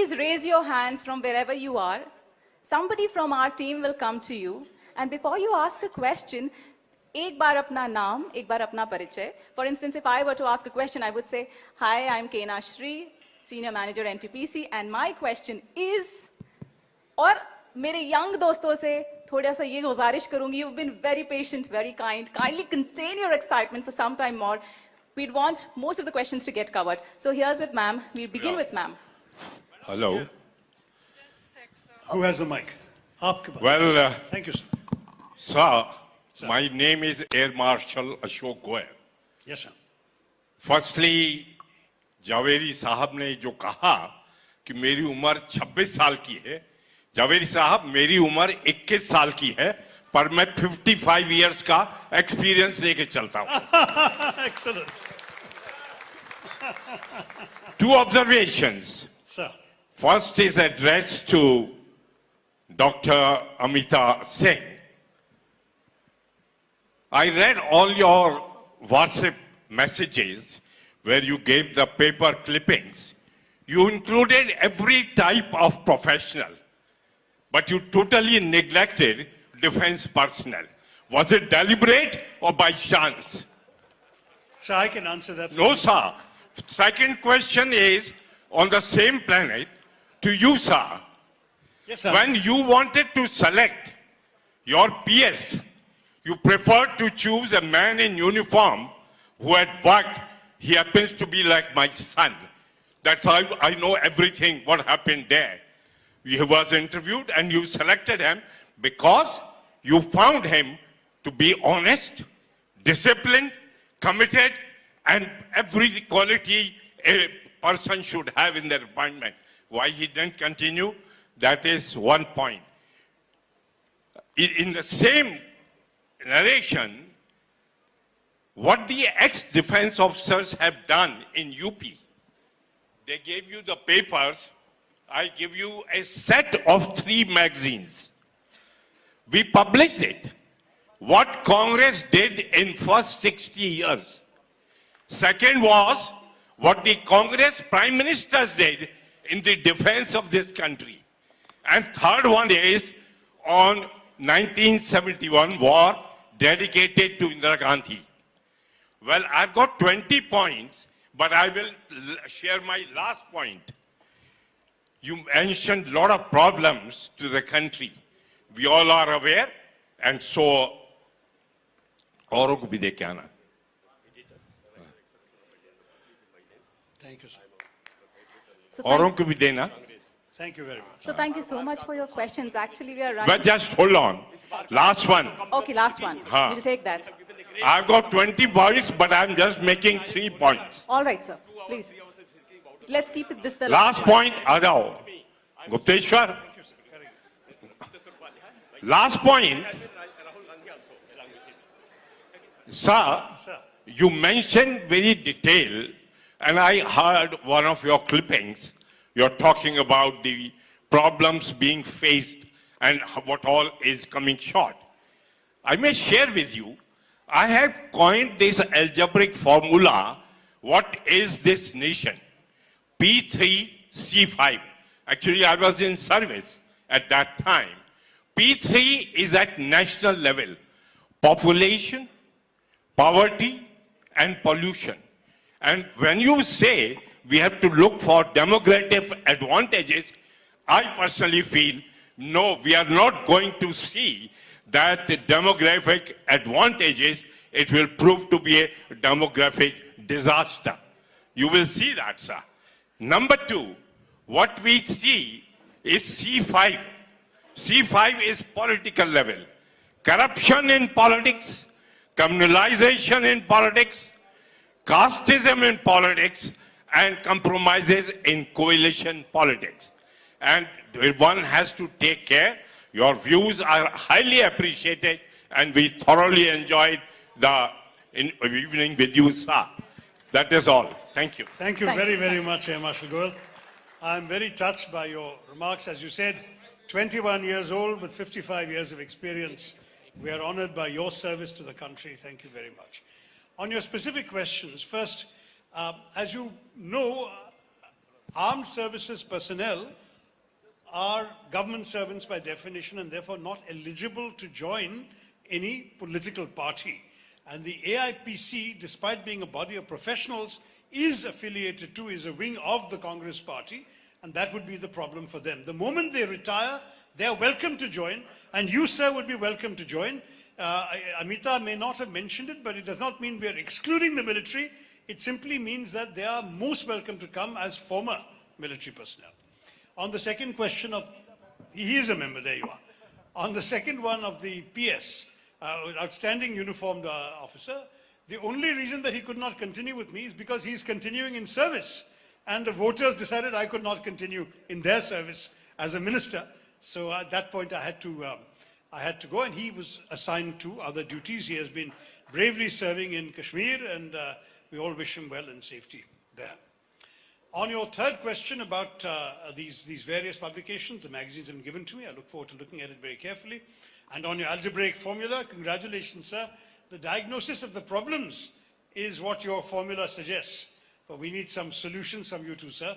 please raise your hands from wherever you are. Somebody from our team will come to you. And before you ask a question, एक बार अपना नाम, एक बार अपना परिचय. For instance, if I were to ask a question, I would say, "Hi, I'm Kena Shri, Senior Manager NTPC, and my question is..." और मेरे young दोस्तों से थोड़ा सा ये गुजारिश करूँगी, you've been very patient, very kind. Kindly contain your excitement for some time more. We'd want most of the questions to get covered. So here's with ma'am. We'll begin with ma'am. Hello. Who has the mic? Well, thank you, sir. My name is Air Marshal Ashok Goel. Yes, sir. Firstly, Zaveri साहब ने जो कहा कि मेरी उम्र 26 साल की है, जावेरी साहब मेरी उम्र 21 साल की है, पर मैं 55 years का एक्सपीरियंस लेके चलता हूँ. Excellent. Two observations. Sir. First is addressed to Dr. Amita Singh. I read all your WhatsApp messages where you gave the paper clippings. You included every type of professional, but you totally neglected defense personnel. Was it deliberate or by chance? Sir, I can answer that. No, sir. Second question is on the same planet to you, sir. Yes, sir. When you wanted to select your PS, you preferred to choose a man in uniform who had worked. He happens to be like my son. That's how I know everything what happened there. He was interviewed and you selected him because you found him to be honest, disciplined, committed, and every quality a person should have in their appointment. Why he didn't continue, that is one point. In the same narration, what the ex-defense officers have done in UP, they gave you the papers. I give you a set of 3 magazines. We published it. What Congress did in first 60 years. Second was what the Congress Prime Ministers did in the defense of this country. And third one is on 1971 war dedicated to Indira Gandhi. Well, I've got 20 points, but I will share my last point. You mentioned a lot of problems to the country. We all are aware, and so औरों को भी दे के आना. Thank you, sir. So औरों को भी देना. Thank you very much. So thank you so much for your questions. Actually, we are running. But just hold on. Last one. Okay, last one. Haan. We'll take that. I've got 20 points, but I'm just making 3 points. All right, sir. Please. Let's keep it this the Last point, आ जाओ. Gupteshwar. Last point. Sir, you mentioned very detailed, and I heard one of your clippings. You're talking about the problems being faced and what all is coming short. I may share with you, I have coined this algebraic formula. What is this nation? P3C5. Actually, I was in service at that time. P3 is at national level. Population, poverty, and pollution. And when you say we have to look for demographic advantages, I personally feel, no, we are not going to see that the demographic advantages, it will prove to be a demographic disaster. You will see that, sir. Number 2, what we see is C5. C5 is political level. Corruption in politics, communalization in politics, casteism in politics, and compromises in coalition politics. And one has to take care. Your views are highly appreciated, and we thoroughly enjoyed the evening with you, sir. That is all. Thank you. Thank you very, very much, Marshal Goel. I'm very touched by your remarks. As you said, 21 years old with 55 years of experience. We are honored by your service to the country. Thank you very much. On your specific questions, first, as you know, armed services personnel are government servants by definition and therefore not eligible to join any political party. And the AIPC, despite being a body of professionals, is affiliated to, is a wing of the Congress party, and that would be the problem for them. The moment they retire, they are welcome to join, and you, sir, would be welcome to join. Amita may not have mentioned it, but it does not mean we are excluding the military. It simply means that they are most welcome to come as former military personnel. On the second question of, he is a member, there you are. On the second one of the PS, outstanding uniformed officer, the only reason that he could not continue with me is because he's continuing in service. And the voters decided I could not continue in their service as a minister. So at that point I had to go, and he was assigned to other duties. He has been bravely serving in Kashmir, and we all wish him well and safety there. On your third question about these various publications, the magazines have been given to me. I look forward to looking at it very carefully. And on your algebraic formula, congratulations, sir. The diagnosis of the problems is what your formula suggests. But we need some solutions from you too, sir.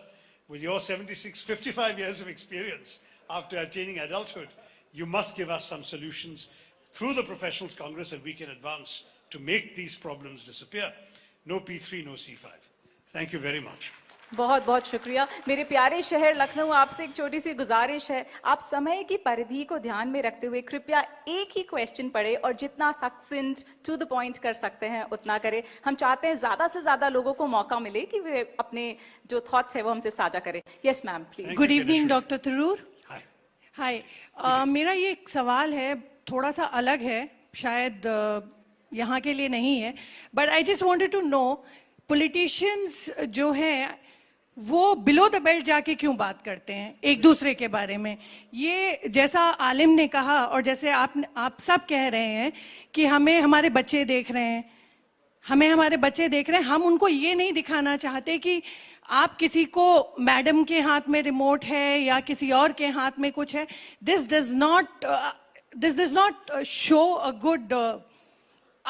With your 55 years of experience after attaining adulthood, you must give us some solutions through the Professionals Congress that we can advance to make these problems disappear. No P3, no C5. Thank you very much. बहुत बहुत शुक्रिया। मेरे प्यारे शहर लखनऊ, आपसे एक छोटी सी गुजारिश है, आप समय की परिधि को ध्यान में रखते हुए कृपया एक ही क्वेश्चन पढ़े और जितना सक्सेंट टू द पॉइंट कर सकते हैं उतना करें। हम चाहते हैं ज्यादा से ज्यादा लोगों को मौका मिले कि वे अपने जो थॉट्स है वो हमसे साझा करें। Yes ma'am, please. Good evening doctor Tharoor. Hi. मेरा ये एक सवाल है, थोड़ा सा अलग है, शायद यहाँ के लिए नहीं है, but I just wanted to know, politicians जो हैं वो बिलो द बेल्ट जाके क्यों बात करते हैं एक दूसरे के बारे में? ये जैसा आलिम ने कहा और जैसे आप सब कह रहे हैं कि हमें हमारे बच्चे देख रहे हैं, हम उनको ये नहीं दिखाना चाहते कि आप किसी को, मैडम के हाथ में रिमोट है या किसी और के हाथ में कुछ है. This does not show a good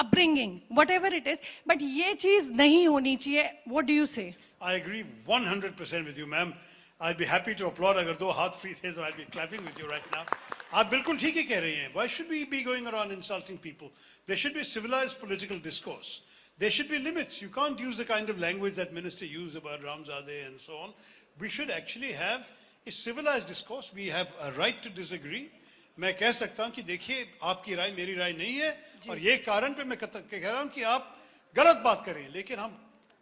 upbringing, whatever it is, but ये चीज नहीं होनी चाहिए. What do you say? I agree 100% with you, ma'am. I'd be happy to applaud. अगर दो हाथ free थे तो I'd be clapping with you right now. आप बिल्कुल ठीक ही कह रही हैं. Why should we be going around insulting people? There should be civilized political discourse. There should be limits. You can't use the kind of language that minister used about Ramzadeh and so on. We should actually have a civilized discourse. We have a right to disagree. मैं कह सकता हूं कि देखिए आपकी राय मेरी राय नहीं है और ये कारण पे मैं कह रहा हूं कि आप गलत बात कर रहे हैं, लेकिन हम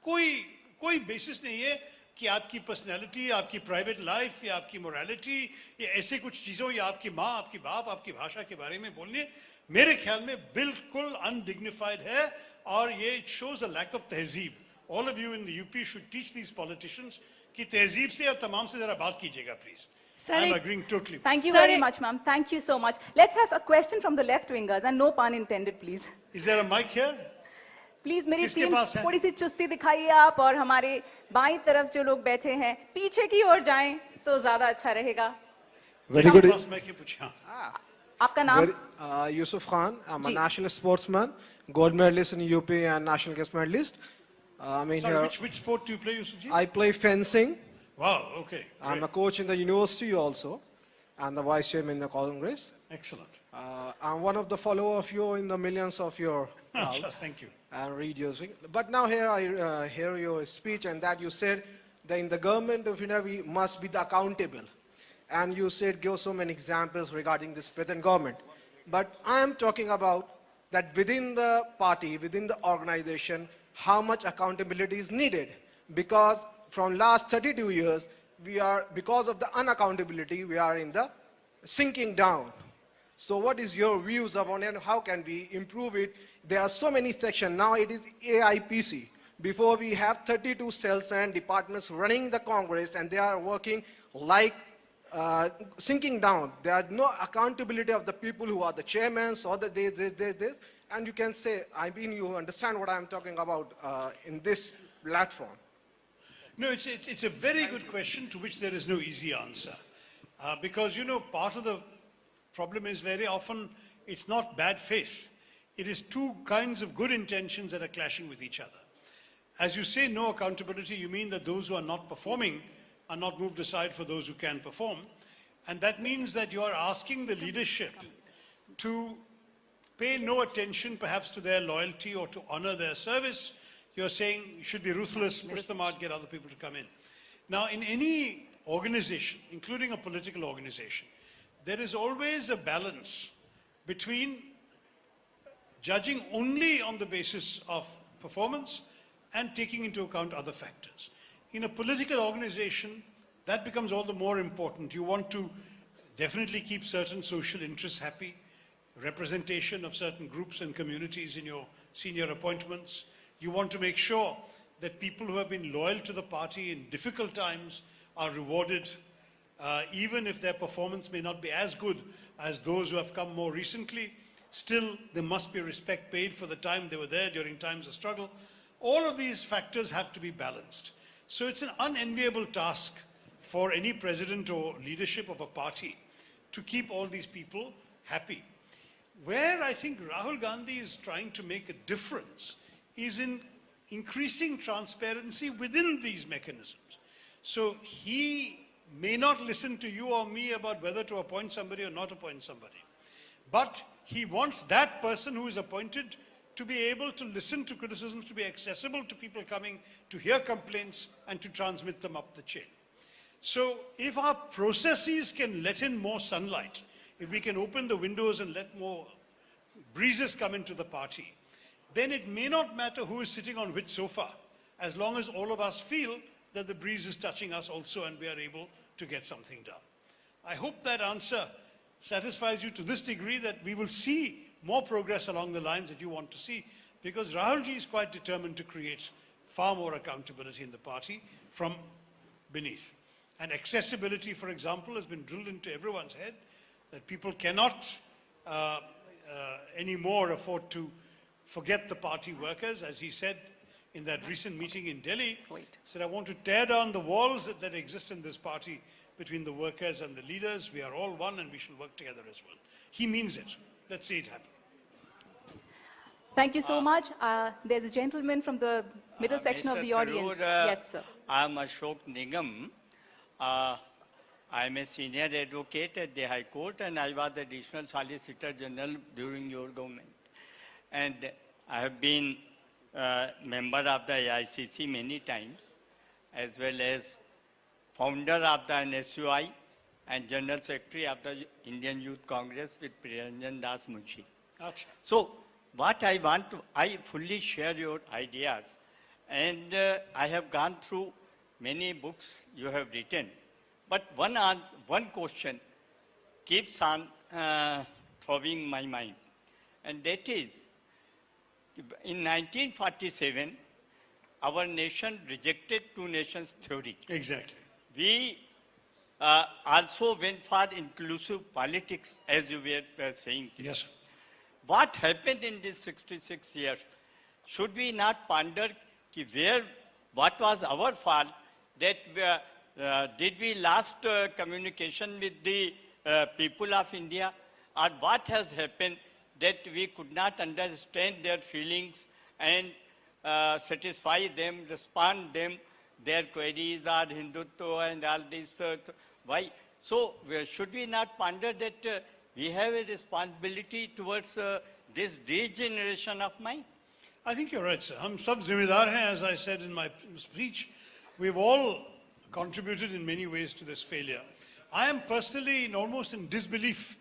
कोई बेसिस नहीं है कि आपकी पर्सनैलिटी, आपकी प्राइवेट लाइफ या आपकी मोरालिटी या ऐसे कुछ चीजों या आपकी माँ, आपकी बाप, आपकी भाषा के बारे में बोलने मेरे ख्याल में बिल्कुल अनडिग्निफाइड है और ये it shows a lack of तहजीब. All of you in the UP should teach these politicians कि तहजीब से और तमाम से जरा बात कीजिएगा please. I'm agreeing totally. Thank you very much, ma'am. Thank you so much. Let's have a question from the left wingers, and no pun intended, please. Is there a mic here? Please, मेरी team थोड़ी सी चुस्ती दिखाइए आप और हमारे बाईं तरफ जो लोग बैठे हैं पीछे की ओर जाएं तो ज्यादा अच्छा रहेगा. Very good. आपका नाम? Yusuf Khan. I'm a national sportsman, gold medalist in UP and national guest medalist. Sorry, which sport do you play, Yusuf ji? I play fencing. Wow, okay. I'm a coach in the university also, and the vice chairman in the Congress. Excellent. I'm one of the followers of you in the millions of your crowd. Thank you. And read your thing. But now here I hear your speech and that you said that in the government of India we must be the accountable. And you said give so many examples regarding this present government. But I am talking about that within the party, within the organization, how much accountability is needed. Because from last 32 years, because of the unaccountability, we are in the sinking down. So what is your views upon it? How can we improve it? There are so many sections. Now it is AIPC. Before we have 32 cells and departments running the Congress and they are working like sinking down. There are no accountability of the people who are the chairmen or the this. And you can say, you understand what I'm talking about in this platform. No, it's a very good question to which there is no easy answer. Because, part of the problem is very often it's not bad faith. It is two kinds of good intentions that are clashing with each other. As you say, no accountability, you mean that those who are not performing are not moved aside for those who can perform. And that means that you are asking the leadership to pay no attention perhaps to their loyalty or to honor their service. You're saying you should be ruthless, push them out, get other people to come in. Now, in any organization, including a political organization, there is always a balance between judging only on the basis of performance and taking into account other factors. In a political organization, that becomes all the more important. You want to definitely keep certain social interests happy, representation of certain groups and communities in your senior appointments. You want to make sure that people who have been loyal to the party in difficult times are rewarded, even if their performance may not be as good as those who have come more recently. Still, there must be respect paid for the time they were there during times of struggle. All of these factors have to be balanced. So it's an unenviable task for any president or leadership of a party to keep all these people happy. Where I think Rahul Gandhi is trying to make a difference is in increasing transparency within these mechanisms. So he may not listen to you or me about whether to appoint somebody or not appoint somebody, but he wants that person who is appointed to be able to listen to criticisms, to be accessible to people coming to hear complaints and to transmit them up the chain. So if our processes can let in more sunlight, if we can open the windows and let more breezes come into the party, then it may not matter who is sitting on which sofa, as long as all of us feel that the breeze is touching us also and we are able to get something done. I hope that answer satisfies you to this degree, that we will see more progress along the lines that you want to see, because Rahulji is quite determined to create far more accountability in the party from beneath. And accessibility, for example, has been drilled into everyone's head, that people cannot anymore afford to forget the party workers. As he said in that recent meeting in Delhi, he said, I want to tear down the walls that exist in this party between the workers and the leaders. We are all one and we shall work together as well. He means it. Let's see it happen. Thank you so much. There's a gentleman from the middle section of Mr. the audience. Tharoor, Yes, sir. I'm Ashok Nigam. I'm a senior advocate at the High Court, and I was Additional Solicitor General during your government. And I have been member of the AIPC many times, as well as founder of the NSUI and General Secretary of the Indian Youth Congress with Priyanjan Das Munshi. Achha. So, what I want to, I fully share your ideas, and I have gone through many books you have written, but one question keeps on throbbing my mind, and that is, in 1947, our nation rejected two nations theory. Exactly. We also went for inclusive politics, as you were saying. Yes, sir. What happened in these 66 years? Should we not ponder what was our fault, that did we lost communication with the people of India, or what has happened that we could not understand their feelings and satisfy them, respond them, their queries are Hindutva and all this. Why? So should we not ponder that we have a responsibility towards this degeneration of mind? I think you're right, sir. Hum sab zimmedar hain, as I said in my speech. We've all contributed in many ways to this failure. I am personally almost in disbelief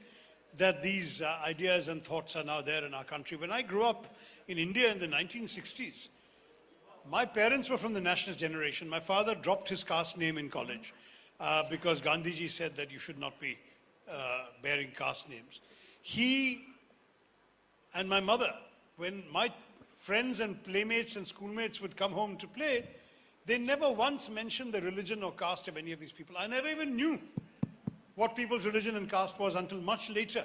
that these ideas and thoughts are now there in our country. When I grew up in India in the 1960s, my parents were from the nationalist generation. My father dropped his caste name in college because Gandhiji said that you should not be bearing caste names. He and my mother, when my friends and playmates and schoolmates would come home to play, they never once mentioned the religion or caste of any of these people. I never even knew what people's religion and caste was until much later,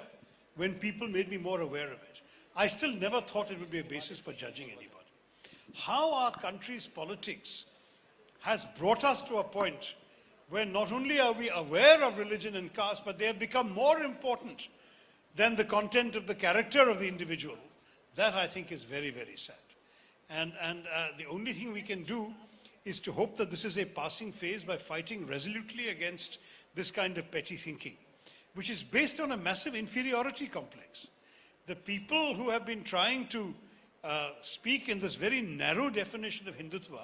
when people made me more aware of it. I still never thought it would be a basis for judging anybody. How our country's politics has brought us to a point where not only are we aware of religion and caste, but they have become more important than the content of the character of the individual. That, I think, is very, very sad. And the only thing we can do is to hope that this is a passing phase by fighting resolutely against this kind of petty thinking, which is based on a massive inferiority complex. The people who have been trying to speak in this very narrow definition of Hindutva,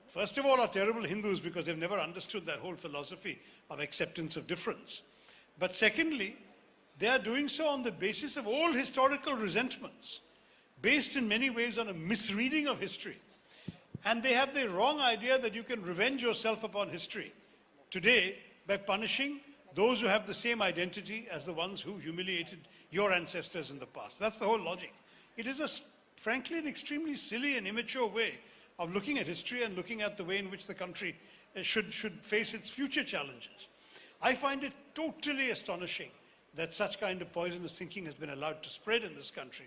first of all, are terrible Hindus because they've never understood that whole philosophy of acceptance of difference. But secondly, they are doing so on the basis of all historical resentments, based in many ways on a misreading of history. And they have the wrong idea that you can revenge yourself upon history today by punishing those who have the same identity as the ones who humiliated your ancestors in the past. That's the whole logic. It is, frankly, an extremely silly and immature way of looking at history and looking at the way in which the country should face its future challenges. I find it totally astonishing that such kind of poisonous thinking has been allowed to spread in this country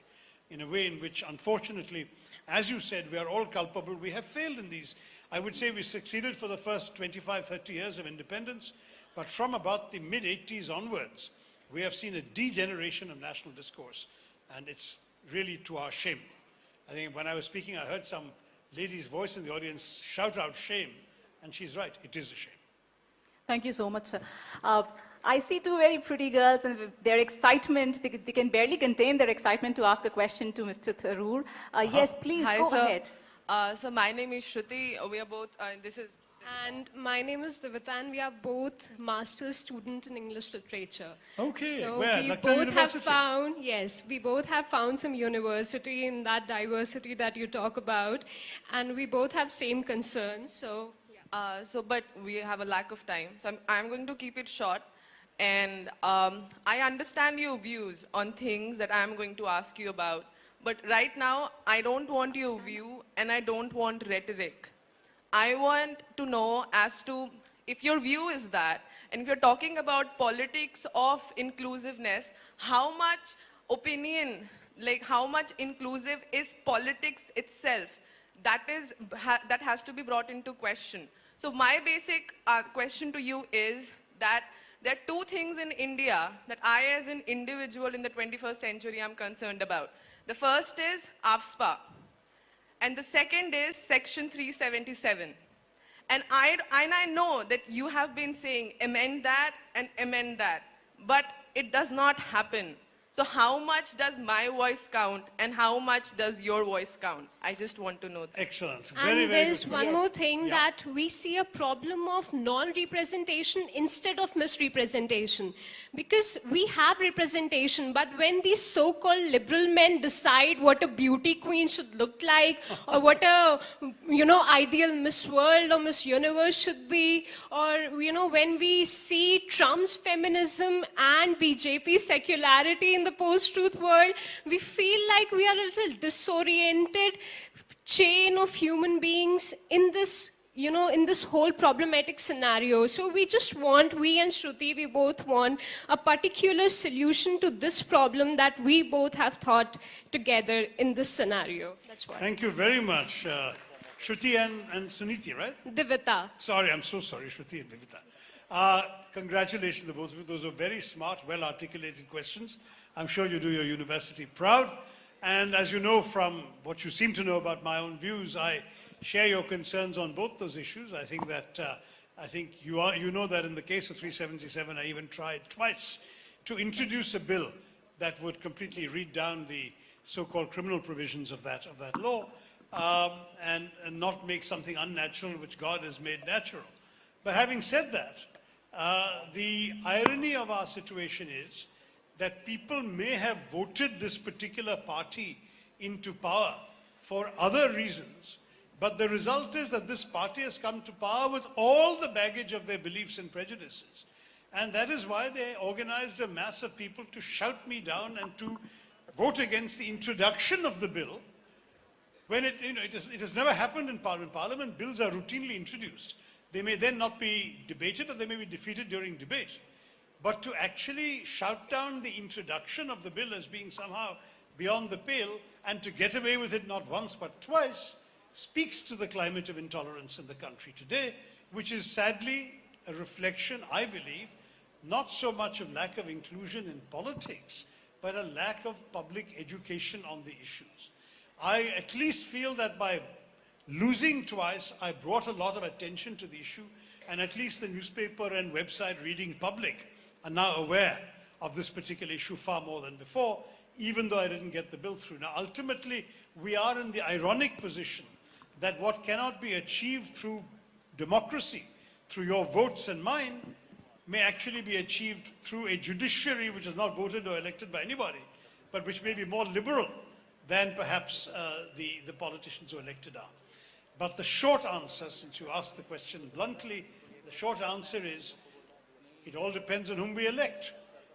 in a way in which, unfortunately, as you said, we are all culpable. We have failed in these. I would say we succeeded for the first 25, 30 years of independence, but from about the mid-80s onwards, we have seen a degeneration of national discourse, and it's really to our shame. I think when I was speaking, I heard some lady's voice in the audience shout out shame, and she's right, it is a shame. Thank you so much, sir. I see two very pretty girls and their excitement, they can barely contain their excitement to ask a question to Mr. Tharoor. Yes, please, Hi, go sir. ahead. So my name is Shruti. We are both, And my name is Divita, and we are both master's student in English literature. Okay, So where? we Lucknow both have University? found, yes, we both have found some university in that diversity that you talk about, and we both have same concerns. So but we have a lack of time. So I'm going to keep it short. And I understand your views on things that I'm going to ask you about. But right now, I don't want your view and I don't want rhetoric. I want to know as to if your view is that, and if you're talking about politics of inclusiveness, how much opinion, like how much inclusive is politics itself? That has to be brought into question. So my basic question to you is that there are two things in India that I as an individual in the 21st century am concerned about. The first is AFSPA, and the second is Section 377. And I know that you have been saying amend that and amend that, but it does not happen. So how much does my voice count and how much does your voice count? I just want to know that. Excellent. and Very, very there's good. one more thing Yeah. that we see a problem of non-representation instead of misrepresentation. Because we have representation, but when these so-called liberal men decide what a beauty queen should look like, or what a, ideal Miss World or Miss Universe should be, or, when we see Trump's feminism and BJP's secularity in the post-truth world, we feel like we are a little disoriented chain of human beings in this, in this whole problematic scenario. So we and Shruti, we both want a particular solution to this problem that we both have thought together in this scenario. That's why. Thank you very much. Shruti and Suniti, right? Divita. Sorry, I'm so sorry, Shruti and Vivita. Congratulations to both of you. Those are very smart, well-articulated questions. I'm sure you do your university proud. And as you know from what you seem to know about my own views, I share your concerns on both those issues. I think that you know that in the case of 377, I even tried twice to introduce a bill that would completely read down the so-called criminal provisions of that law and not make something unnatural which God has made natural. But having said that, the irony of our situation is that people may have voted this particular party into power for other reasons, but the result is that this party has come to power with all the baggage of their beliefs and prejudices. And that is why they organized a mass of people to shout me down and to vote against the introduction of the bill, when it has never happened in Parliament. Parliament bills are routinely introduced. They may then not be debated, or they may be defeated during debate. But to actually shout down the introduction of the bill as being somehow beyond the pale, and to get away with it not once but twice, speaks to the climate of intolerance in the country today, which is sadly a reflection, I believe, not so much of lack of inclusion in politics, but a lack of public education on the issues. I at least feel that by losing twice, I brought a lot of attention to the issue, and at least the newspaper and website reading public are now aware of this particular issue far more than before, even though I didn't get the bill through. Now, ultimately, we are in the ironic position that what cannot be achieved through democracy, through your votes and mine, may actually be achieved through a judiciary which is not voted or elected by anybody, but which may be more liberal than perhaps the politicians who elected are. But the short answer, since you asked the question bluntly, the short answer is, it all depends on whom we elect.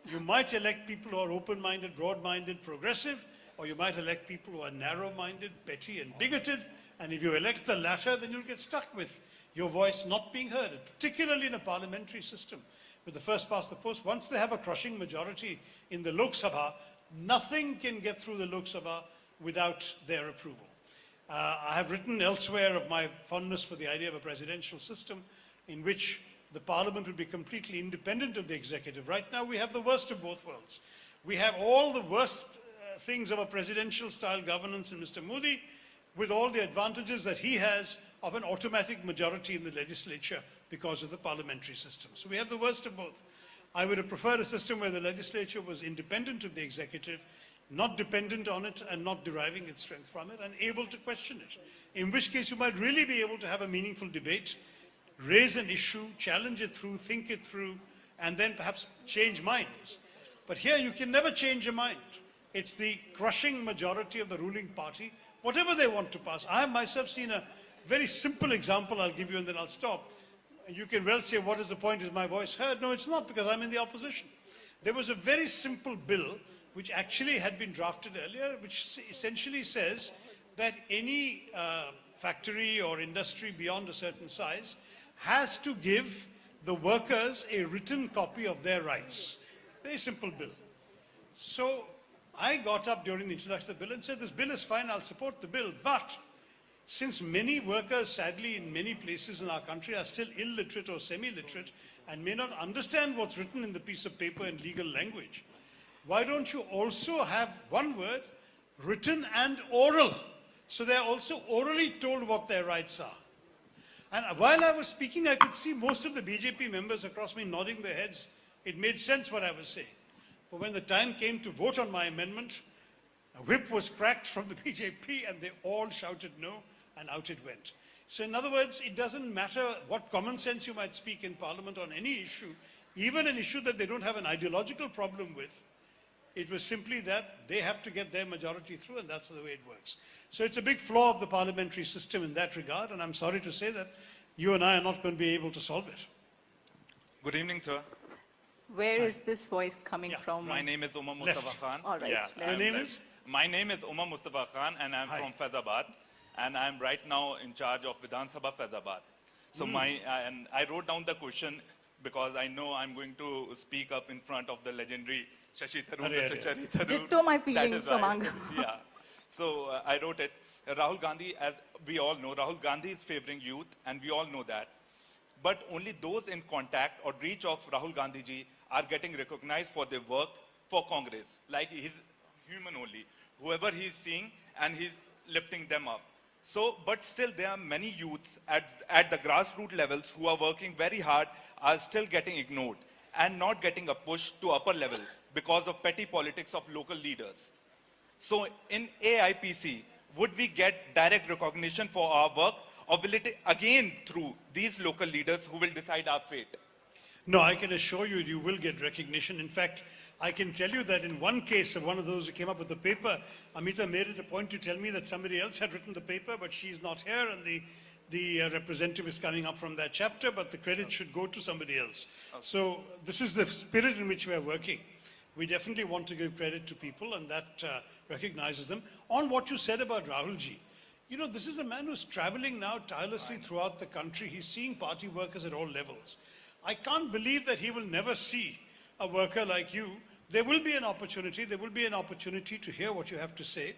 You might elect people who are open-minded, broad-minded, progressive, or you might elect people who are narrow-minded, petty, and bigoted. And if you elect the latter, then you'll get stuck with your voice not being heard, particularly in a parliamentary system with the first past the post. Once they have a crushing majority in the Lok Sabha, nothing can get through the Lok Sabha without their approval. I have written elsewhere of my fondness for the idea of a presidential system in which the parliament would be completely independent of the executive. Right now, we have the worst of both worlds. We have all the worst things of a presidential style governance in Mr. Modi, with all the advantages that he has of an automatic majority in the legislature because of the parliamentary system. So we have the worst of both. I would have preferred a system where the legislature was independent of the executive, not dependent on it and not deriving its strength from it, and able to question it. In which case you might really be able to have a meaningful debate, raise an issue, challenge it through, think it through, and then perhaps change minds. But here you can never change a mind. It's the crushing majority of the ruling party, whatever they want to pass. I have myself seen a very simple example I'll give you and then I'll stop. You can well say, what is the point? Is my voice heard? No, it's not, because I'm in the opposition. There was a very simple bill which actually had been drafted earlier, which essentially says that any factory or industry beyond a certain size has to give the workers a written copy of their rights. Very simple bill. So I got up during the introduction of the bill and said, this bill is fine, I'll support the bill, but since many workers, sadly, in many places in our country are still illiterate or semi-literate and may not understand what's written in the piece of paper in legal language, why don't you also have one word, written and oral, so they're also orally told what their rights are. And while I was speaking, I could see most of the BJP members across me nodding their heads. It made sense what I was saying. But when the time came to vote on my amendment, a whip was cracked from the BJP and they all shouted no, and out it went. So in other words, it doesn't matter what common sense you might speak in Parliament on any issue, even an issue that they don't have an ideological problem with. It was simply that they have to get their majority through, and that's the way it works. So it's a big flaw of the parliamentary system in that regard, and I'm sorry to say that you and I are not going to be able to solve it. Good evening, sir. Where is this voice coming Yeah, from? My name is Umar Mustafa Left. Khan. All right, left. Your name is? My name is Umar Mustafa Khan, and I'm Hi. from Faizabad, and I'm right now in charge of Vidhan Sabha Faizabad. So and I wrote down the question because I know I'm going to speak up in front of the legendary Shashi Tharoor. Arey, Mr. arey. Shashi Tharoor. Ditto my That feelings, is why. Samang. Yeah. So I wrote it. Rahul Gandhi, as we all know, Rahul Gandhi is favoring youth, and we all know that. But only those in contact or reach of Rahul Gandhi ji are getting recognized for their work for Congress. Like he's human only. Whoever he's seeing, and he's lifting them up. So, but still there are many youths at the grassroots levels who are working very hard, are still getting ignored and not getting a push to upper level because of petty politics of local leaders. So in AIPC, would we get direct recognition for our work, or will it again through these local leaders who will decide our fate? No, I can assure you, you will get recognition. In fact, I can tell you that in one case of one of those who came up with the paper, Amita made it a point to tell me that somebody else had written the paper, but she's not here, and the representative is coming up from that chapter, but the credit should go to somebody else. So this is the spirit in which we are working. We definitely want to give credit to people, and that recognizes them. On what you said about Rahul ji, you know, this is a man who's traveling now tirelessly throughout the country. He's seeing party workers at all levels. I can't believe that he will never see a worker like you. There will be an opportunity. There will be an opportunity to hear what you have to say.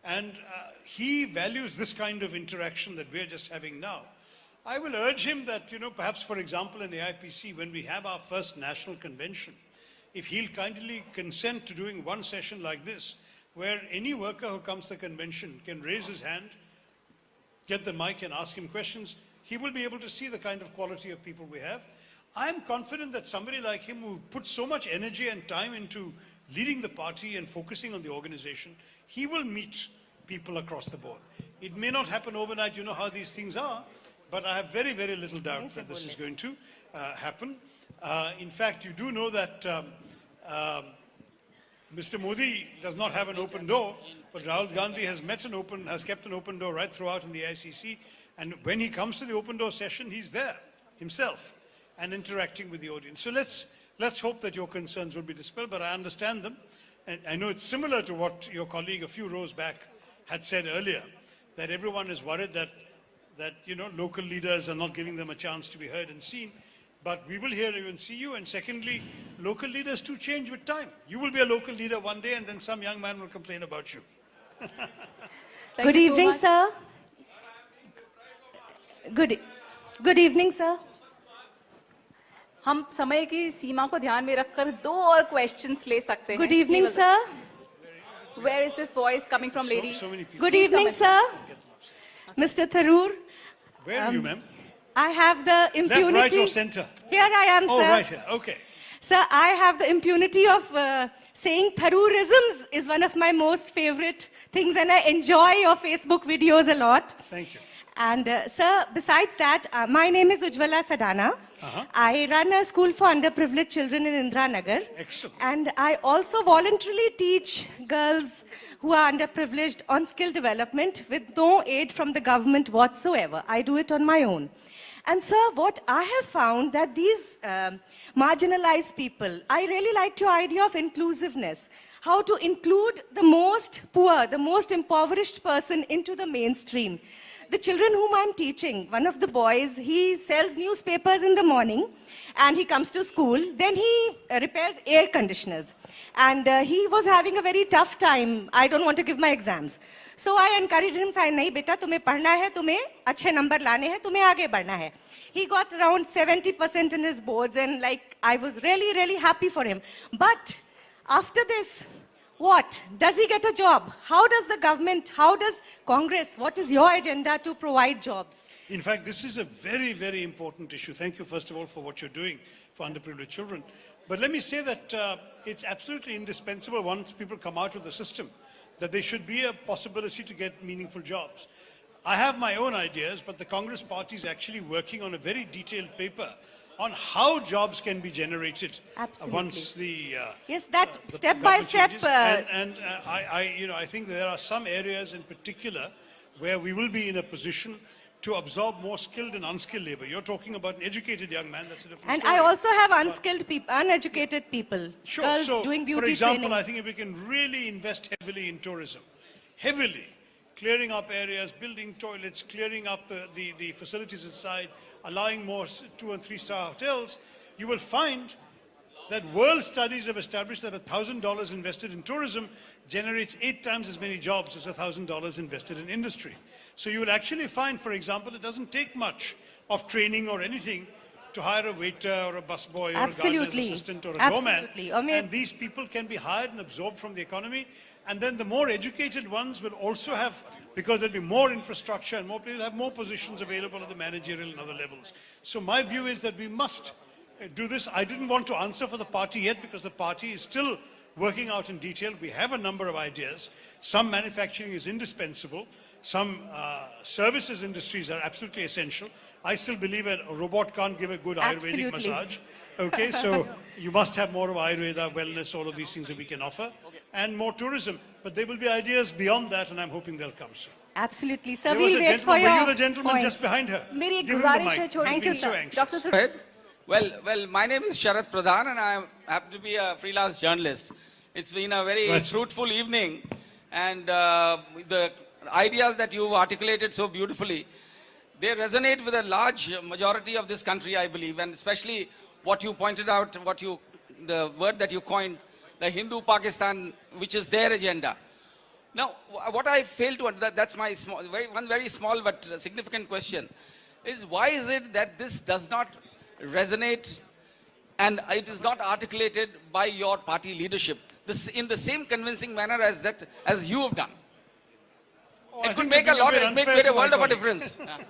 And he values this kind of interaction that we're just having now. I will urge him that, you know, perhaps, for example, in the AIPC, when we have our first national convention, if he'll kindly consent to doing one session like this, where any worker who comes to the convention can raise his hand, get the mic and ask him questions, he will be able to see the kind of quality of people we have. I'm confident that somebody like him who puts so much energy and time into leading the party and focusing on the organization, he will meet people across the board. It may not happen overnight, you know how these things are, but I have very, very little doubt that this is going to happen. In fact, you do know that Mr. Modi does not have an open door, but Rahul Gandhi has kept an open door right throughout in the AIPC. And when he comes to the open door session, he's there himself and interacting with the audience. So let's hope that your concerns will be dispelled, but I understand them. And I know it's similar to what your colleague a few rows back had said earlier, that everyone is worried that local leaders are not giving them a chance to be heard and seen. But we will hear you and see you. And secondly, local leaders too change with time. You will be a local leader one day and then some young man will complain about you. Good evening, sir. Good evening, sir. हम समय की सीमा को ध्यान में रखकर 2 और questions ले सकते हैं. Good evening, sir. Where is this voice coming from, lady? So many people. Good evening, sir. Mr. Tharoor, Where are you, ma'am? I have the impunity. Left, right, or center? Here I am, Oh, sir. right here. Okay. Sir, I have the impunity of saying Tharoorisms is one of my most favorite things, and I enjoy your Facebook videos a lot. Thank you. And sir, besides that, my name is Ujjwala Sadana. I run a school for underprivileged children in Indranagar. Excellent. And I also voluntarily teach girls who are underprivileged on skill development with no aid from the government whatsoever. I do it on my own. And sir, what I have found that these marginalized people, I really liked your idea of inclusiveness. How to include the most poor, the most impoverished person into the mainstream. The children whom I'm teaching, one of the boys, he sells newspapers in the morning and he comes to school. Then he repairs air conditioners. And he was having a very tough time. I don't want to give my exams. So I encouraged him, say, nahi beta, tumhe padhna hai, tumhe achhe number lane hai, tumhe aage badhna hai. He got around 70% in his boards and I was really, really happy for him. But after this, what? Does he get a job? How does the government, how does Congress, what is your agenda to provide jobs? In fact, this is a very, very important issue. Thank you, first of all, for what you're doing for underprivileged children. But let me say that it's absolutely indispensable once people come out of the system, that there should be a possibility to get meaningful jobs. I have my own ideas, but the Congress party is actually working on a very detailed paper on how jobs can be generated once the yes, that the step by government step. changes. I think there are some areas in particular where we will be in a position to absorb more skilled and unskilled labor. You're talking about an educated young man, that's a different And story. I also have unskilled people, uneducated people, Sure. girls So, doing beauty for example, training. I think if we can really invest heavily in tourism, heavily, clearing up areas, building toilets, clearing up the facilities inside, allowing more 2- and 3-star hotels, you will find that world studies have established that $1,000 invested in tourism generates 8 times as many jobs as $1,000 invested in industry. So you will actually find, for example, it doesn't take much of training or anything to hire a waiter or a busboy or a gardener's assistant or a doorman. And these people can be hired and absorbed from the economy. And then the more educated ones will also have, because there'll be more infrastructure and more people have more positions available at the managerial and other levels. So my view is that we must do this. I didn't want to answer for the party yet because the party is still working out in detail. We have a number of ideas. Some manufacturing is indispensable. Some services industries are absolutely essential. I still believe a robot can't give a good Ayurvedic massage. Okay, so you must have more of Ayurveda, wellness, all of these things that we can offer, and more tourism. But there will be ideas beyond that, and I'm hoping they'll come soon. Absolutely, sir. There was We'll a wait for gentleman, your were you the gentleman points. just behind her? मेरी एक Give him the गुजारिश है mic. छोटी He's सी been so anxious. Doctor sir Well, my name is Sharat Pradhan and I happen to be a freelance journalist. It's been a very fruitful evening and the ideas that you've articulated so beautifully, they resonate with a large majority of this country, I believe, and especially what you pointed out, the word that you coined, the Hindu Pakistan, which is their agenda. Now, what I fail to understand, that's my one very small but significant question, is why is it that this does not resonate and it is not articulated by your party leadership in the same convincing manner as you have done? I It could think make you're a lot, being it make unfair made a to my world of a colleagues. difference.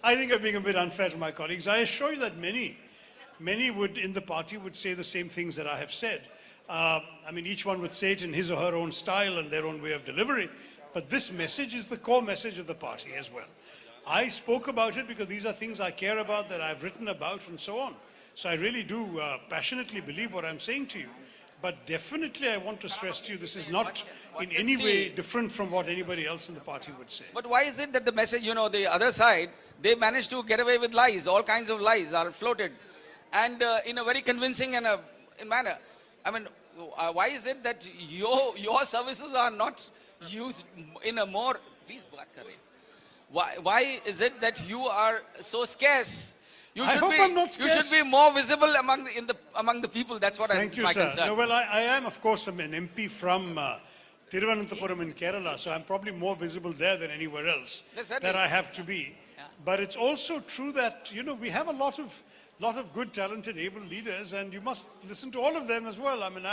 I think I'm being a bit unfair to my colleagues. I assure you that many would in the party would say the same things that I have said. I mean, each one would say it in his or her own style and their own way of delivery. But this message is the core message of the party as well. I spoke about it because these are things I care about, that I've written about and so on. So I really do passionately believe what I'm saying to you. But definitely I want to stress to you, this is not in any way different from what anybody else in the party would say. But why is it that the message, the other side, they managed to get away with lies, all kinds of lies are floated, and in a very convincing and manner. I mean, why is it that your services are not used in a more, please, baat kar rahe. Why is it that you are so scarce? I hope I'm not You scarce. should be more visible among the people. That's what Thank I'm you, my sir. concern. No, well, I am, of course, an MP from Thiruvananthapuram in Kerala, so I'm probably more visible there than anywhere else Yes, certainly. that I have to be. But it's also true that, we have a lot of good, talented, able leaders, and you must listen to all of them as well. I mean,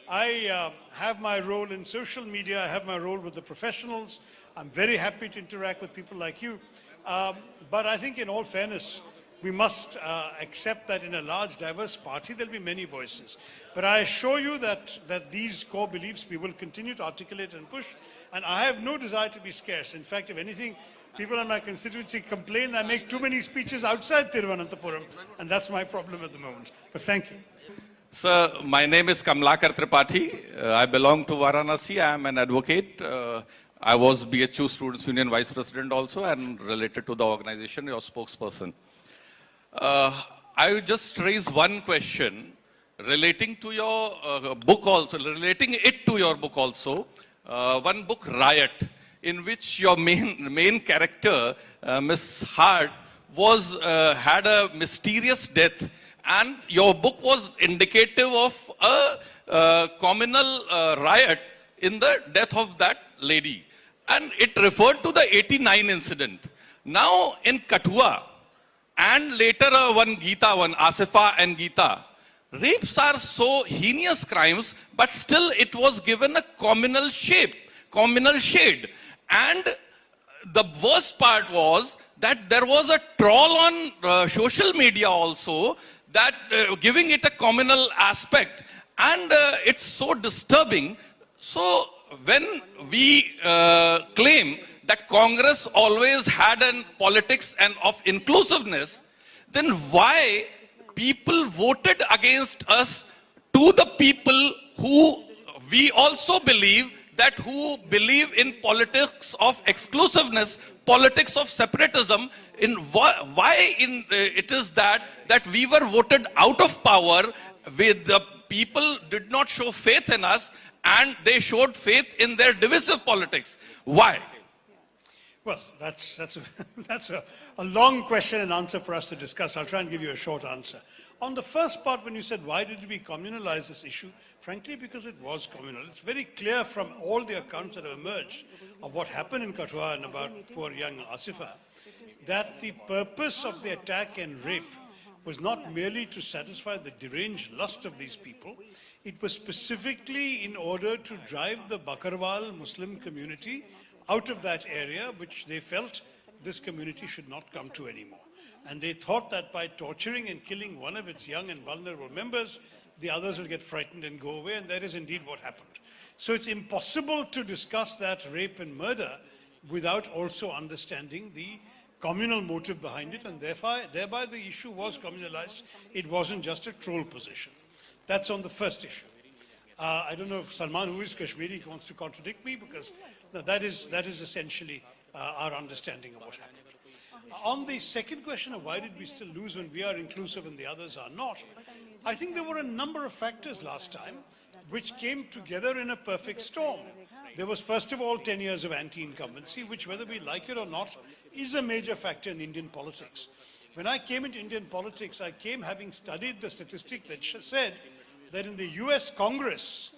I have my role in social media, I have my role with the professionals. I'm very happy to interact with people like you. But I think in all fairness, we must accept that in a large, diverse party, there'll be many voices. But I assure you that these core beliefs we will continue to articulate and push. And I have no desire to be scarce. In fact, if anything, people in my constituency complain that I make too many speeches outside Thiruvananthapuram. And that's my problem at the moment. But thank you. Sir, my name is Kamlakar Tripathi. I belong to Varanasi. I am an advocate. I was BHU Students Union Vice President also and related to the organization, your spokesperson. I will just raise one question relating to your book also, relating it to your book also. One book, Riot, in which your main character, Miss Hart, had a mysterious death, and your book was indicative of a communal riot in the death of that lady. And it referred to the 89 incident. Now in Kathua, and later one Asifa and Geeta, rapes are so heinous crimes, but still it was given a communal shade. And the worst part was that there was a troll on social media also, that giving it a communal aspect. And it's so disturbing. So when we claim that Congress always had a politics and of inclusiveness, then why people voted against us to the people who we also believe who believe in politics of exclusiveness, politics of separatism, it is that we were voted out of power, with the people did not show faith in us, and they showed faith in their divisive politics. Why? Well, that's a long question and answer for us to discuss. I'll try and give you a short answer. On the first part, when you said, why did we communalize this issue? Frankly, because it was communal. It's very clear from all the accounts that have emerged of what happened in Kathua and about poor young Asifa, that the purpose of the attack and rape was not merely to satisfy the deranged lust of these people. It was specifically in order to drive the Bakarwal Muslim community out of that area, which they felt this community should not come to anymore. And they thought that by torturing and killing one of its young and vulnerable members, the others will get frightened and go away, and that is indeed what happened. So it's impossible to discuss that rape and murder without also understanding the communal motive behind it, and thereby the issue was communalized. It wasn't just a troll position. That's on the first issue. I don't know if Salman, who is Kashmiri, wants to contradict me, because that is essentially our understanding of what happened. On the second question of why did we still lose when we are inclusive and the others are not, I think there were a number of factors last time which came together in a perfect storm. There was, first of all, 10 years of anti-incumbency, which, whether we like it or not, is a major factor in Indian politics. When I came into Indian politics, I came having studied the statistic that said that in the US Congress,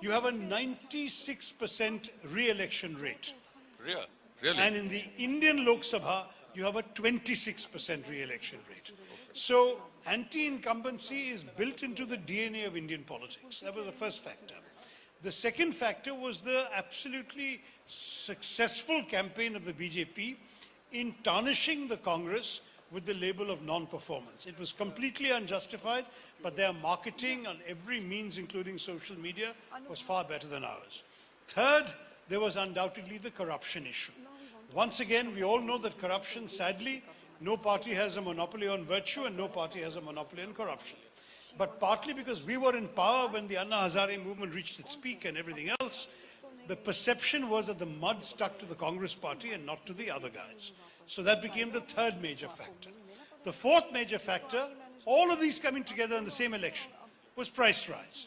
you have a 96% re-election rate. Really? And in the Indian Lok Sabha, you have a 26% re-election rate. So anti-incumbency is built into the DNA of Indian politics. That was the first factor. The second factor was the absolutely successful campaign of the BJP in tarnishing the Congress with the label of non-performance. It was completely unjustified, but their marketing on every means, including social media, was far better than ours. Third, there was undoubtedly the corruption issue. Once again, we all know that corruption, sadly, no party has a monopoly on virtue and no party has a monopoly on corruption. But partly because we were in power when the Anna Hazare movement reached its peak and everything else, the perception was that the mud stuck to the Congress party and not to the other guys. So that became the third major factor. The fourth major factor, all of these coming together in the same election, was price rise.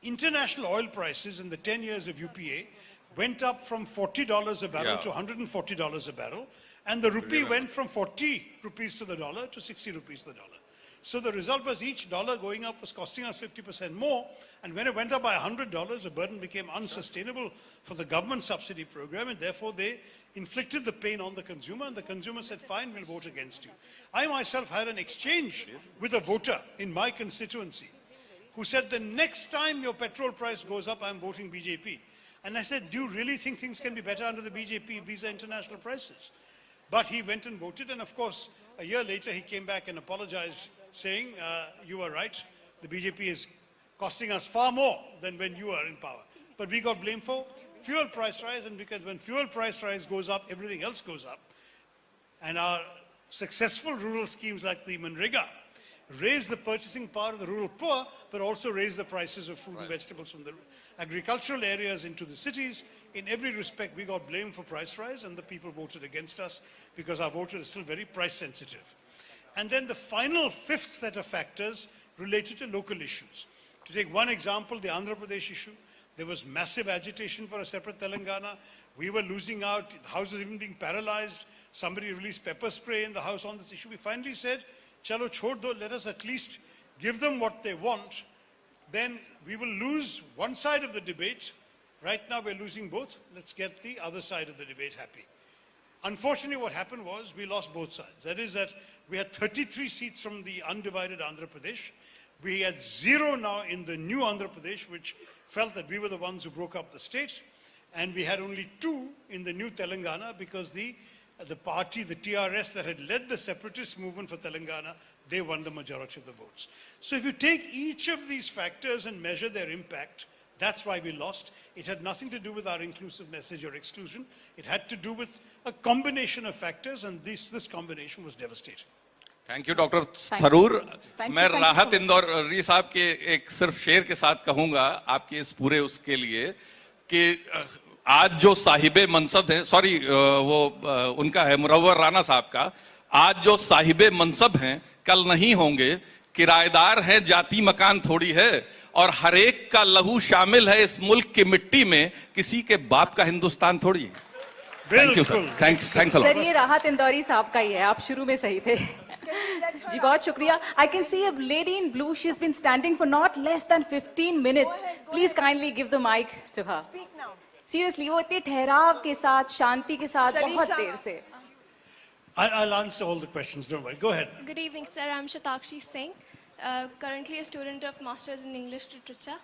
International oil prices in the 10 years of UPA went up from $40 a barrel to $140 a barrel, and the rupee went from 40 rupees to the dollar to 60 rupees to the dollar. So the result was each dollar going up was costing us 50% more, and when it went up by $100, the burden became unsustainable for the government subsidy program, and therefore they inflicted the pain on the consumer, and the consumer said, fine, we'll vote against you. I myself had an exchange with a voter in my constituency who said, the next time your petrol price goes up, I'm voting BJP. And I said, do you really think things can be better under the BJP if these are international prices? But he went and voted, and of course, a year later, he came back and apologized, saying, you were right, the BJP is costing us far more than when you were in power. But we got blamed for fuel price rise, and because when fuel price rise goes up, everything else goes up. And our successful rural schemes like the Manrega raise the purchasing power of the rural poor, but also raise the prices of fruit and vegetables from the agricultural areas into the cities. In every respect, we got blamed for price rise, and the people voted against us because our voter is still very price sensitive. And then the final fifth set of factors related to local issues. To take one example, the Andhra Pradesh issue, there was massive agitation for a separate Telangana. We were losing out, the house was even being paralyzed. Somebody released pepper spray in the house on this issue. We finally said, chalo chhod do, let us at least give them what they want. Then we will lose one side of the debate. Right now we're losing both. Let's get the other side of the debate happy. Unfortunately, what happened was we lost both sides. That is that we had 33 seats from the undivided Andhra Pradesh. We had 0 now in the new Andhra Pradesh, which felt that we were the ones who broke up the state. And we had only 2 in the new Telangana because the party, the TRS that had led the separatist movement for Telangana, they won the majority of the votes. So if you take each of these factors and measure their impact, that's why we lost. It had nothing to do with our inclusive message or exclusion. It had to do with a combination of factors, and this combination was devastating. Thank you doctor Tharoor मैं राहत इंदौरी साहब के एक सिर्फ शेर के साथ कहूंगा आपके इस पूरे उसके लिए कि आज जो साहिबे मनसब हैं सॉरी वो उनका है मुरव्वर राणा साहब का आज जो साहिबे मनसब हैं कल नहीं होंगे किराएदार हैं जाति मकान थोड़ी है और हर एक का लहू शामिल है इस मुल्क की मिट्टी में किसी के बाप का हिंदुस्तान थोड़ी है thank you sir thanks a lot sir ये राहत इंदौरी साहब का ही है आप शुरू में सही थे जी बहुत शुक्रिया I can see a lady in blue she has been standing for not less than 15 minutes please kindly give the mic to her seriously वो इतने ठहराव के साथ शांति के साथ बहुत देर से I'll answer all the questions, don't worry. Go ahead. Good evening, sir. I'm Shatakshi Singh, currently a student of Masters in English Literature.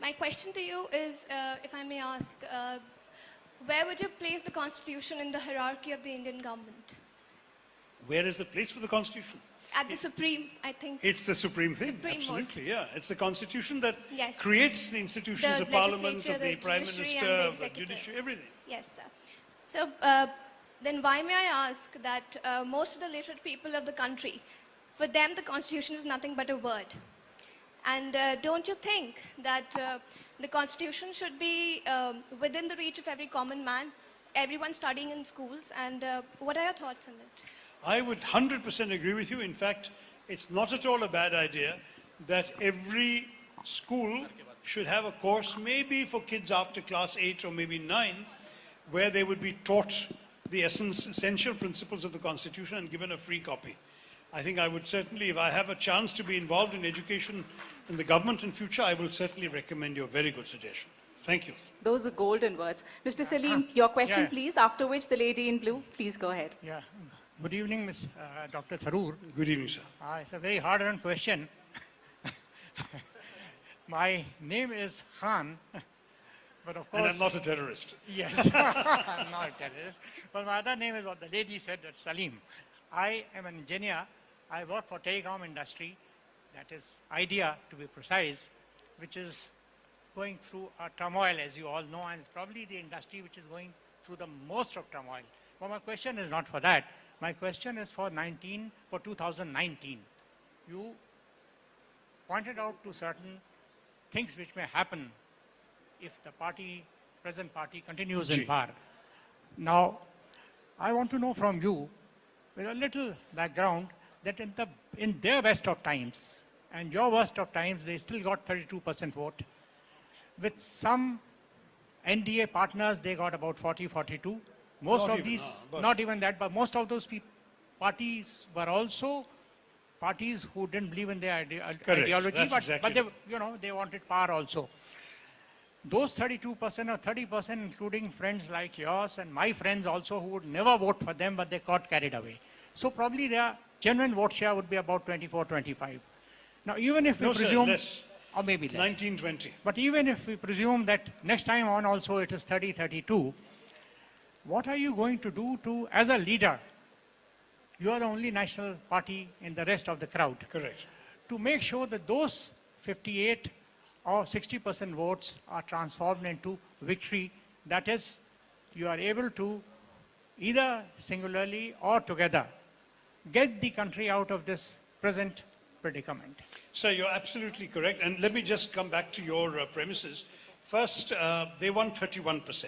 My question to you is, if I may ask, where would you place the Constitution in the hierarchy of the Indian government? Where is the place for the Constitution? At the Supreme, I think. It's the supreme thing, Supreme absolutely, most. yeah. It's the Constitution that Yes. creates the institutions The of Parliament, legislature, of the the Prime judiciary Minister, and the of the executive. judiciary, everything. Yes, sir. So, then why may I ask that most of the literate people of the country, for them the Constitution is nothing but a word. And don't you think that the Constitution should be within the reach of every common man, everyone studying in schools, and what are your thoughts on it? I would 100% agree with you. In fact, it's not at all a bad idea that every school should have a course, maybe for kids after class 8 or maybe 9, where they would be taught the essential principles of the Constitution and given a free copy. I think I would certainly, if I have a chance to be involved in education in the government in future, I will certainly recommend you a very good suggestion. Thank you. Those were golden words. Mr. Salim, your question, please, after which the lady in blue, please go ahead. Yeah. Good evening, Dr. Tharoor. Good evening, sir. It's a very hard-earned question. My name is Khan, But of And course, I'm not a terrorist. yes, I'm not a terrorist. But my other name is what the lady said, that's Salim. I am an engineer. I work for telecom industry, that is Idea to be precise, which is going through a turmoil, as you all know, and it's probably the industry which is going through the most of turmoil. But my question is not for that. My question is for 2019. You pointed out to certain things which may happen if the present party continues in power. Now, I want to know from you, with a little background, that in their best of times and your worst of times, they still got 32% vote. With some NDA partners, they got about 40, 42. Most of these, not even that, but most of those parties were also parties who didn't believe in their ideology, but they, they wanted power also. Those 32% or 30%, including friends like yours and my friends also, who would never vote for them, but they got carried away. So probably their genuine vote share would be about 24, 25. Now, even if we presume, less. or maybe less. 19, 20. But even if we presume that next time on also it is 30, 32, what are you going to do to, as a leader, you are the only national party in the rest of the crowd. Correct. To make sure that those 58 or 60% votes are transformed into victory, that is, you are able to either singularly or together get the country out of this present predicament. Sir, you're absolutely correct. And let me just come back to your premises. First, they won 31%.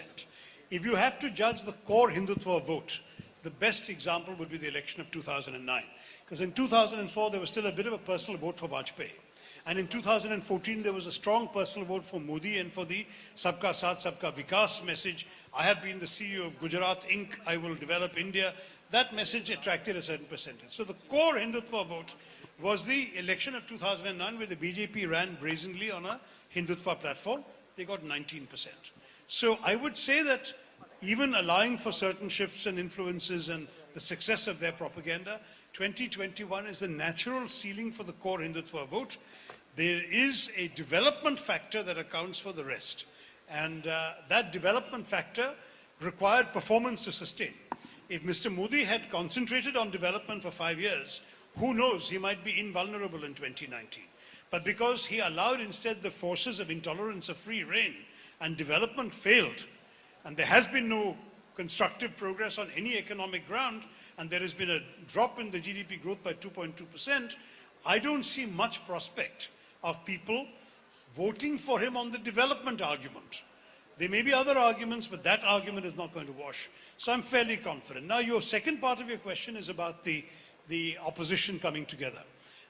If you have to judge the core Hindutva vote, the best example would be the election of 2009. Because in 2004, there was still a bit of a personal vote for Vajpayee. And in 2014, there was a strong personal vote for Modi and for the Sabka Saath, Sabka Vikas message. I have been the CEO of Gujarat Inc. I will develop India. That message attracted a certain percentage. So the core Hindutva vote was the election of 2009, where the BJP ran brazenly on a Hindutva platform. They got 19%. So I would say that even allowing for certain shifts and influences and the success of their propaganda, 2021 is the natural ceiling for the core Hindutva vote. There is a development factor that accounts for the rest. And that development factor required performance to sustain. If Mr. Modi had concentrated on development for 5 years, who knows, he might be invulnerable in 2019. But because he allowed instead the forces of intolerance of free reign and development failed, and there has been no constructive progress on any economic ground, and there has been a drop in the GDP growth by 2.2%, I don't see much prospect of people voting for him on the development argument. There may be other arguments, but that argument is not going to wash. So I'm fairly confident. Now, your second part of your question is about the opposition coming together.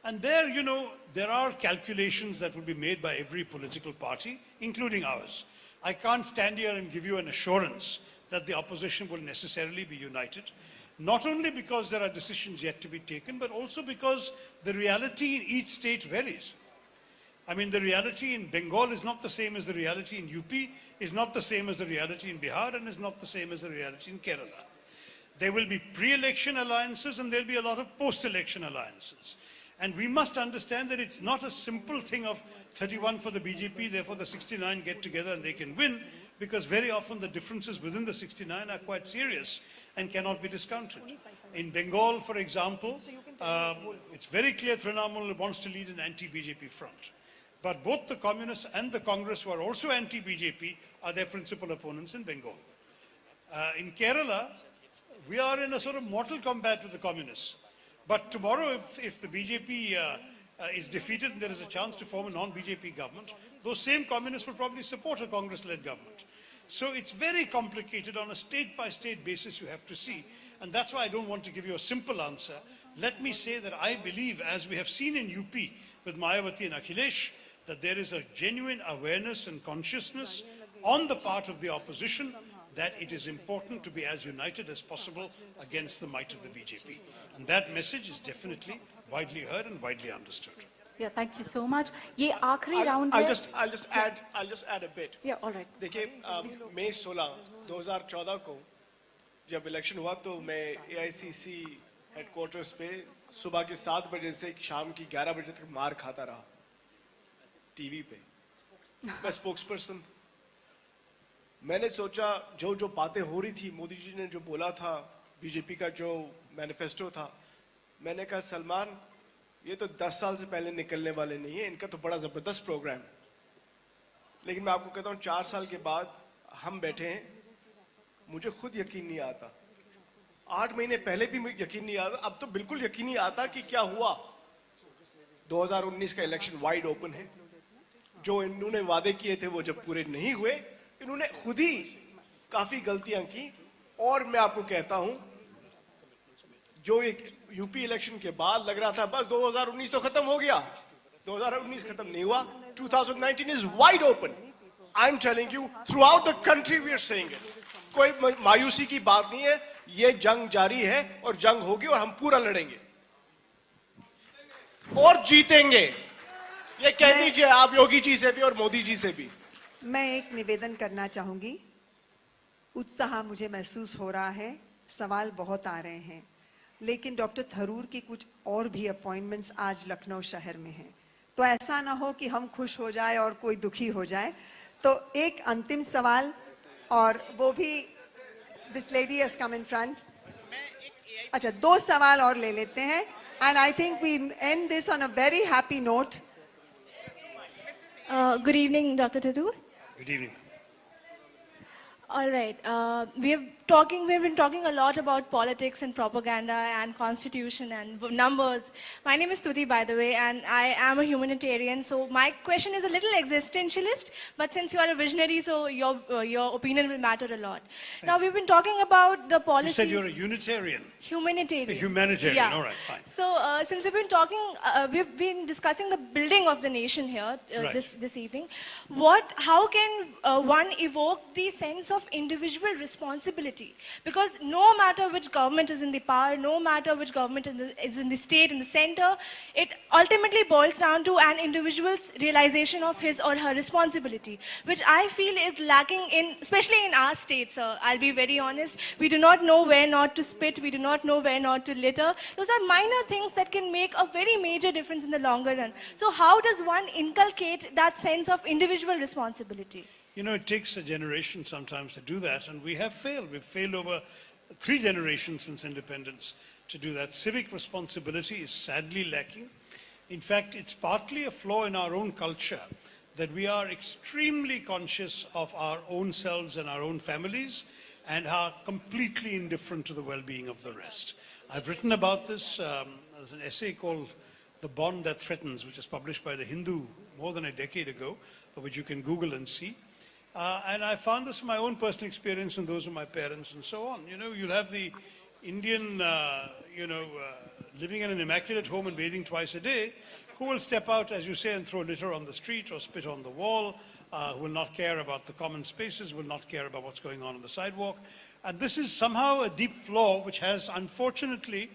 And there, there are calculations that will be made by every political party, including ours. I can't stand here and give you an assurance that the opposition will necessarily be united, not only because there are decisions yet to be taken, but also because the reality in each state varies. I mean, the reality in Bengal is not the same as the reality in UP, is not the same as the reality in Bihar, and is not the same as the reality in Kerala. There will be pre-election alliances and there'll be a lot of post-election alliances. And we must understand that it's not a simple thing of 31 for the BJP, therefore the 69 get together and they can win, because very often the differences within the 69 are quite serious and cannot be discounted. In Bengal, for example, it's very clear Trinamool wants to lead an anti-BJP front. But both the Communists and the Congress, who are also anti-BJP, are their principal opponents in Bengal. In Kerala, we are in a sort of mortal combat with the Communists. But tomorrow, if the BJP is defeated and there is a chance to form a non-BJP government, those same Communists will probably support a Congress-led government. So it's very complicated. On a state-by-state basis, you have to see. And that's why I don't want to give you a simple answer. Let me say that I believe, as we have seen in UP with Mayawati and Akhilesh, that there is a genuine awareness and consciousness on the part of the opposition that it is important to be as united as possible against the might of the BJP. And that message is definitely widely heard and widely understood. Yeah, thank you so much. ये आखिरी round I'll है. just add a bit. Yeah, all right. देखिए, मई 16, 2014 को जब election हुआ तो मैं AIPC headquarters पे सुबह के 7 बजे से शाम की 11 बजे तक मार खाता रहा टीवी पे. मैं स्पोक्सपर्सन मैंने सोचा जो जो बातें हो रही थी, मोदी जी ने जो बोला था, बीजेपी का जो मैनिफेस्टो था, मैंने कहा सलमान ये तो 10 साल से पहले निकलने वाले नहीं है, इनका तो बड़ा जबरदस्त प्रोग्राम है। लेकिन मैं आपको कहता हूँ 4 साल के बाद हम बैठे हैं, मुझे खुद यकीन नहीं आता। 8 महीने पहले भी मुझे यकीन नहीं आता, अब तो बिल्कुल यकीन नहीं आता कि क्या हुआ। 2019 का इलेक्शन वाइड ओपन है। जो इन्होंने वादे किए थे वो जब पूरे नहीं हुए, इन्होंने खुद ही काफी गलतियां की। और मैं आपको कहता हूं, जो एक यूपी इलेक्शन के बाद लग रहा था बस 2019 तो खत्म हो गया, 2019 खत्म नहीं हुआ। 2019 is wide open. I am telling you, throughout the country we are saying it. कोई मायूसी की बात नहीं है, ये जंग जारी है और जंग होगी और हम पूरा लड़ेंगे और जीतेंगे। ये कह दीजिए आप योगी जी से भी और मोदी जी से भी। मैं एक निवेदन करना चाहूंगी। उत्साह मुझे महसूस हो रहा है, सवाल बहुत आ रहे हैं, लेकिन डॉक्टर थरूर की कुछ और भी अपॉइंटमेंट्स आज लखनऊ शहर में हैं, तो ऐसा ना हो कि हम खुश हो जाए और कोई दुखी हो जाए। तो एक अंतिम सवाल, और वो भी this lady has come in front. अच्छा, 2 सवाल और ले लेते हैं, and I think we end this on a very happy note. Good evening, Dr. Tharoor. Good evening. All right. We've been talking a lot about politics and propaganda and constitution and numbers. My name is Tuti, by the way, and I am a humanitarian. So my question is a little existentialist, but since you are a visionary, so your opinion will matter a lot. Now we've been talking about the policies. You said you're a Unitarian. Humanitarian. A humanitarian. Yeah. All right, fine. So since we've been discussing the building of the nation here Right. this evening. How can one evoke the sense of individual responsibility? Because no matter which government is in the power, no matter which government is in the state, in the center, it ultimately boils down to an individual's realization of his or her responsibility, which I feel is lacking especially in our state, sir. I'll be very honest. We do not know where not to spit. We do not know where not to litter. Those are minor things that can make a very major difference in the longer run. So how does one inculcate that sense of individual responsibility? You know, it takes a generation sometimes to do that, and we have failed. We've failed over 3 generations since independence to do that. Civic responsibility is sadly lacking. In fact, it's partly a flaw in our own culture that we are extremely conscious of our own selves and our own families and are completely indifferent to the well-being of the rest. I've written about this. There's an essay called The Bond That Threatens, which was published by The Hindu more than a decade ago, for which you can Google and see. And I found this from my own personal experience and those of my parents and so on. You know, you'll have the Indian, living in an immaculate home and bathing twice a day, who will step out, as you say, and throw litter on the street or spit on the wall, who will not care about the common spaces, will not care about what's going on the sidewalk. And this is somehow a deep flaw which has, unfortunately,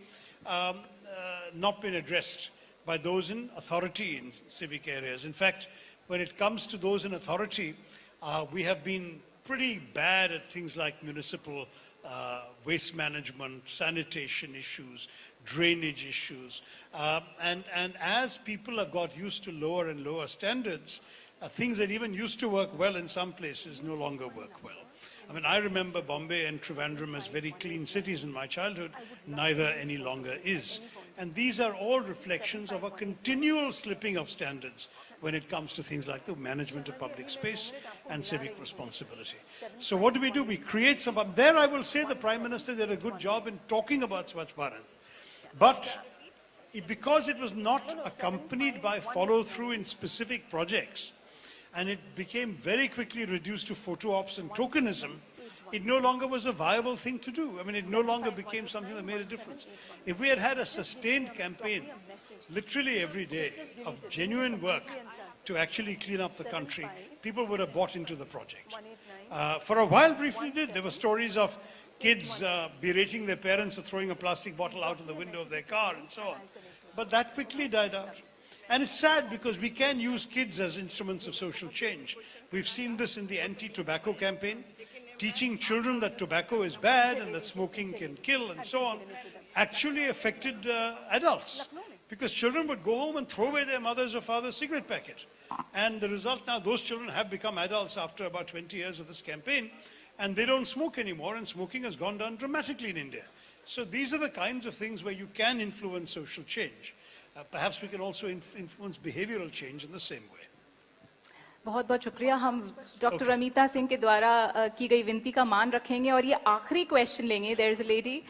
not been addressed by those in authority in civic areas. In fact, when it comes to those in authority, we have been pretty bad at things like municipal waste management, sanitation issues, drainage issues. And as people have got used to lower and lower standards, things that even used to work well in some places no longer work well. I mean, I remember Bombay and Trivandrum as very clean cities in my childhood. Neither any longer is. And these are all reflections of a continual slipping of standards when it comes to things like the management of public space and civic responsibility. So what do? We create some... There I will say the Prime Minister did a good job in talking about Swachh Bharat. But because it was not accompanied by follow-through in specific projects, and it became very quickly reduced to photo ops and tokenism, it no longer was a viable thing to do. I mean, it no longer became something that made a difference. If we had had a sustained campaign, literally every day, of genuine work to actually clean up the country, people would have bought into the project. For a while, briefly did. There were stories of kids berating their parents for throwing a plastic bottle out of the window of their car and so on. But that quickly died out. And it's sad because we can use kids as instruments of social change. We've seen this in the anti-tobacco campaign, teaching children that tobacco is bad and that smoking can kill and so on, actually affected adults. Because children would go home and throw away their mother's or father's cigarette packet. And the result now, those children have become adults after about 20 years of this campaign, and they don't smoke anymore, and smoking has gone down dramatically in India. So these are the kinds of things where you can influence social change. Perhaps we can also influence behavioral change in the same way. बहुत बहुत शुक्रिया. हम doctor Amita Singh के द्वारा की गई विनती का मान रखेंगे और ये आखिरी क्वेश्चन लेंगे. There is a lady.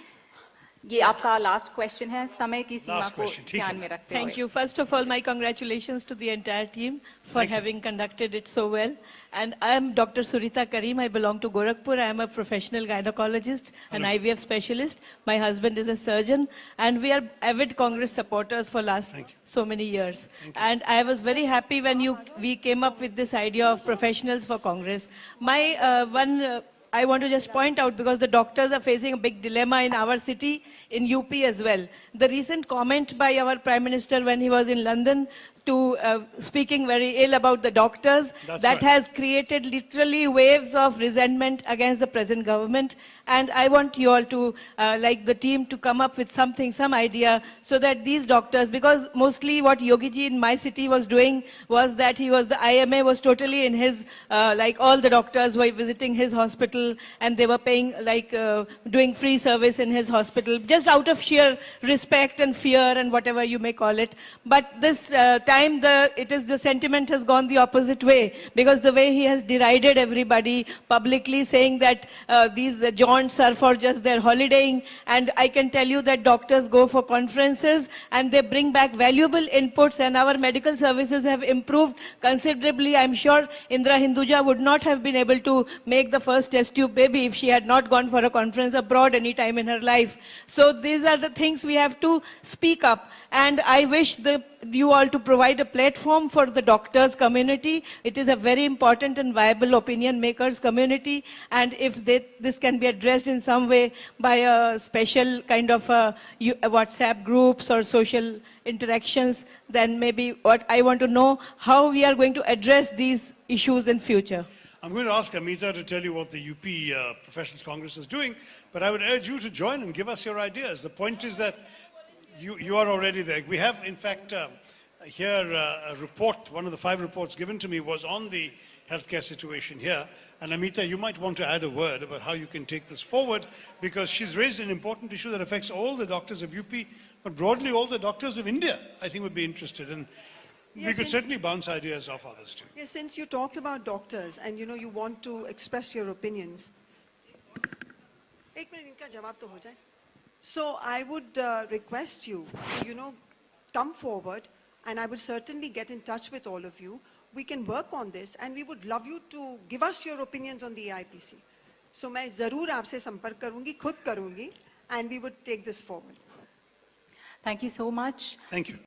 ये आपका लास्ट क्वेश्चन है, समय की सीमा को ध्यान में रखते हुए. Thank you. First of all, my congratulations to the entire team for having conducted it so well. And I am Dr. Surita Karim. I belong to Gorakhpur. I am a professional gynecologist, an IVF specialist. My husband is a surgeon, and we are avid Congress supporters for last so many years. And I was very happy when we came up with this idea of professionals for Congress. My I want to just point out, because the doctors are facing a big dilemma in our city, in UP as well. The recent comment by our Prime Minister when he was in London to speaking very ill about the doctors, that has created literally waves of resentment against the present government. And I want you all to, like the team, to come up with something, some idea, so that these doctors, because mostly what Yogi ji in my city was doing was that the IMA was totally in his, like all the doctors were visiting his hospital, and they were paying, like doing free service in his hospital, just out of sheer respect and fear and whatever you may call it. But this time, the sentiment has gone the opposite way, because the way he has derided everybody publicly, saying that these jaunts are for just their holidaying. And I can tell you that doctors go for conferences and they bring back valuable inputs, and our medical services have improved considerably. I'm sure Indra Hinduja would not have been able to make the first test tube baby if she had not gone for a conference abroad any time in her life. So these are the things we have to speak up. And I wish you all to provide a platform for the doctors community. It is a very important and viable opinion makers community. And if this can be addressed in some way by a special kind of WhatsApp groups or social interactions, then maybe what I want to know how we are going to address these issues in future. I'm going to ask Amita to tell you what the UP Professionals Congress is doing, but I would urge you to join and give us your ideas. The point is that you are already there. We have, in fact, here a report, one of the 5 reports given to me was on the healthcare situation here. And Amita, you might want to add a word about how you can take this forward, because she's raised an important issue that affects all the doctors of UP, but broadly all the doctors of India, I think, would be interested. And we could certainly bounce ideas off others too. Yes, since you talked about doctors and you want to express your opinions. So I would request you to, come forward, and I would certainly get in touch with all of you. We can work on this, and we would love you to give us your opinions on the AIPC. So मैं ज़रूर आपसे संपर्क करूँगी, खुद करूँगी, and we would take this forward. Thank you so much. Thank you.